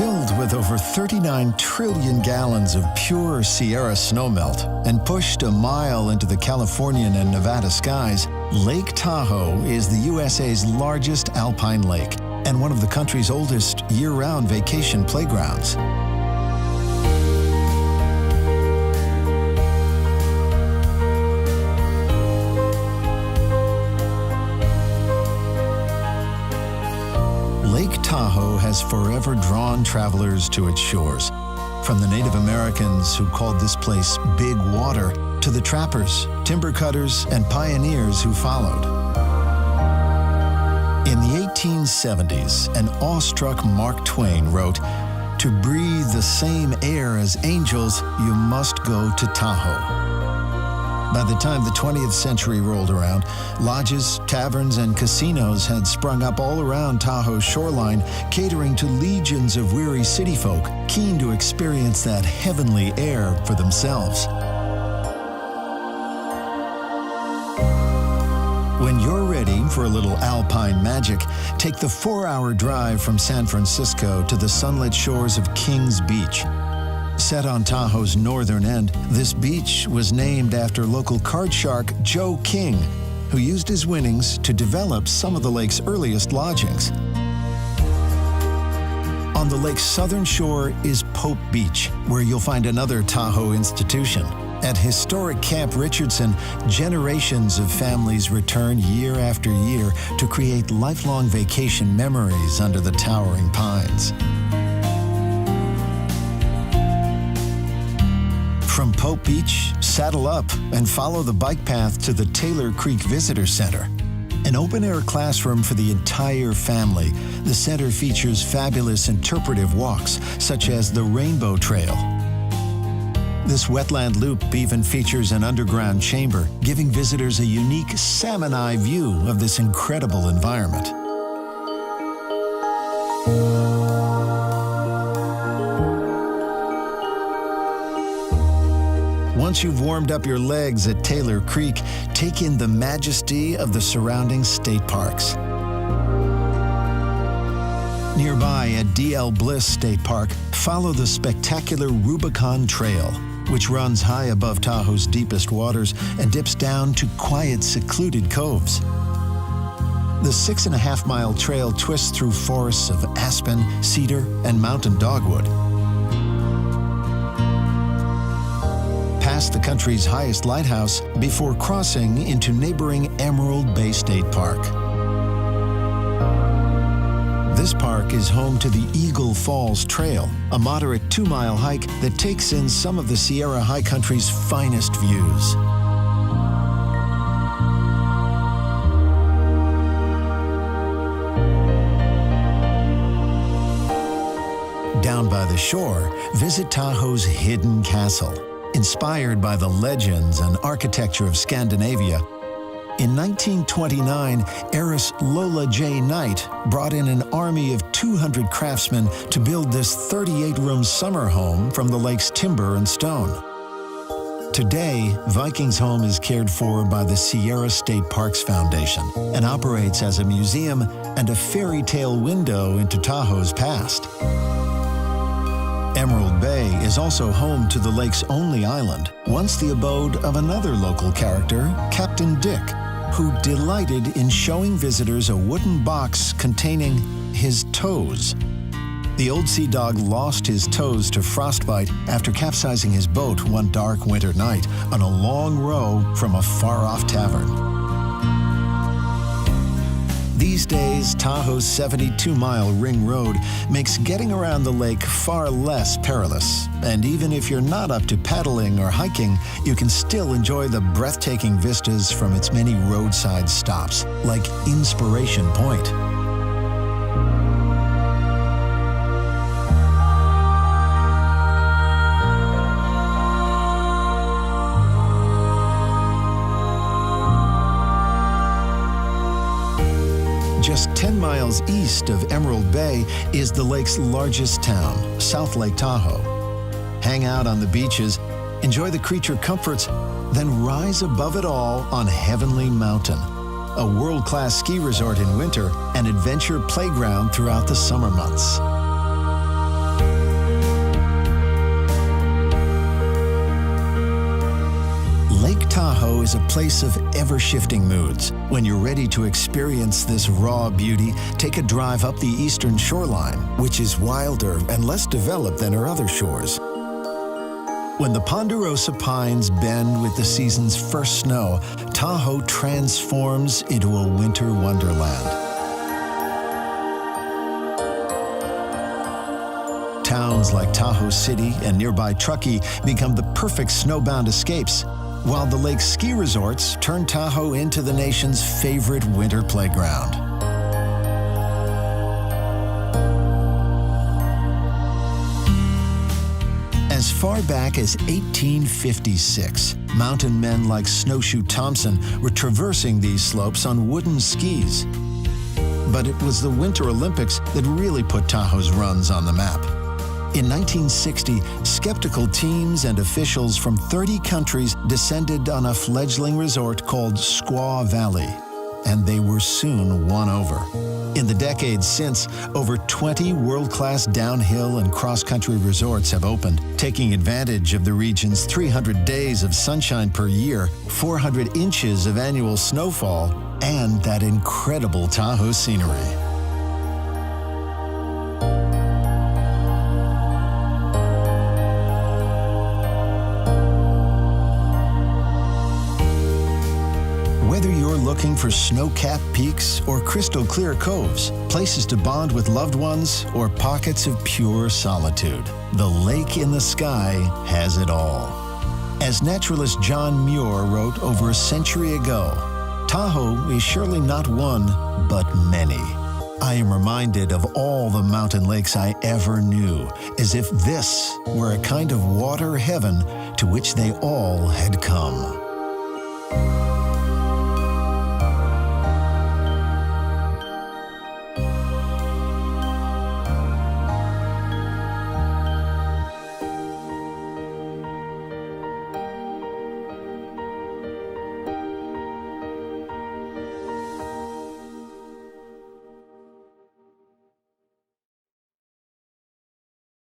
Filled with over 39 trillion gallons of pure Sierra snowmelt and pushed a mile into the Californian and Nevada skies, Lake Tahoe is the USA's largest alpine lake and one of the country's oldest year-round vacation playgrounds. Lake Tahoe has forever drawn travelers to its shores, from the Native Americans who called this place Big Water to the trappers, timber cutters, and pioneers who followed. In the 1870s, an awestruck Mark Twain wrote, "To breathe the same air as angels, you must go to Tahoe." By the time the 20th century rolled around, lodges, taverns, and casinos had sprung up all around Tahoe's shoreline, catering to legions of weary city folk keen to experience that heavenly air for themselves. When you're ready for a little alpine magic, take the 4-hour drive from San Francisco to the sunlit shores of Kings Beach. Set on Tahoe's northern end, this beach was named after local card shark Joe King, who used his winnings to develop some of the lake's earliest lodgings. On the lake's southern shore is Pope Beach, where you'll find another Tahoe institution. At historic Camp Richardson, generations of families return year after year to create lifelong vacation memories under the towering pines. From Pope Beach, saddle up and follow the bike path to the Taylor Creek Visitor Center. An open-air classroom for the entire family, the center features fabulous interpretive walks, such as the Rainbow Trail. This wetland loop even features an underground chamber, giving visitors a unique salmon eye view of this incredible environment. Once you've warmed up your legs at Taylor Creek, take in the majesty of the surrounding state parks. Nearby at D.L. Bliss State Park, follow the spectacular Rubicon Trail, which runs high above Tahoe's deepest waters and dips down to quiet, secluded coves. The 6.5-mile trail twists through forests of aspen, cedar, and mountain dogwood. Past the country's highest lighthouse before crossing into neighboring Emerald Bay State Park. This park is home to the Eagle Falls Trail, a moderate 2-mile hike that takes in some of the Sierra High Country's finest views. Down by the shore, visit Tahoe's Hidden Castle. Inspired by the legends and architecture of Scandinavia, in 1929, heiress Lola J. Knight brought in an army of 200 craftsmen to build this 38-room summer home from the lake's timber and stone. Today, Viking's home is cared for by the Sierra State Parks Foundation and operates as a museum and a fairy tale window into Tahoe's past. Emerald Bay is also home to the lake's only island, once the abode of another local character, Captain Dick, who delighted in showing visitors a wooden box containing his toes. The old sea dog lost his toes to frostbite after capsizing his boat one dark winter night on a long row from a far-off tavern. These days, Tahoe's 72-mile ring road makes getting around the lake far less perilous. And even if you're not up to paddling or hiking, you can still enjoy the breathtaking vistas from its many roadside stops, like Inspiration Point. Just 10 miles east of Emerald Bay is the lake's largest town, South Lake Tahoe. Hang out on the beaches, enjoy the creature comforts, then rise above it all on Heavenly Mountain, a world-class ski resort in winter and adventure playground throughout the summer months. Tahoe is a place of ever-shifting moods. When you're ready to experience this raw beauty, take a drive up the eastern shoreline, which is wilder and less developed than our other shores. When the ponderosa pines bend with the season's first snow, Tahoe transforms into a winter wonderland. Towns like Tahoe City and nearby Truckee become the perfect snowbound escapes, while the lake ski resorts turn Tahoe into the nation's favorite winter playground. As far back as 1856, mountain men like Snowshoe Thompson were traversing these slopes on wooden skis. But it was the Winter Olympics that really put Tahoe's runs on the map. In 1960, skeptical teams and officials from 30 countries descended on a fledgling resort called Squaw Valley, and they were soon won over. In the decades since, over 20 world-class downhill and cross-country resorts have opened, taking advantage of the region's 300 days of sunshine per year, 400 inches of annual snowfall, and that incredible Tahoe scenery. Whether you're looking for snow-capped peaks or crystal-clear coves, places to bond with loved ones, or pockets of pure solitude, the lake in the sky has it all. As naturalist John Muir wrote over a century ago, Tahoe is surely not one, but many. I am reminded of all the mountain lakes I ever knew, as if this were a kind of water heaven to which they all had come.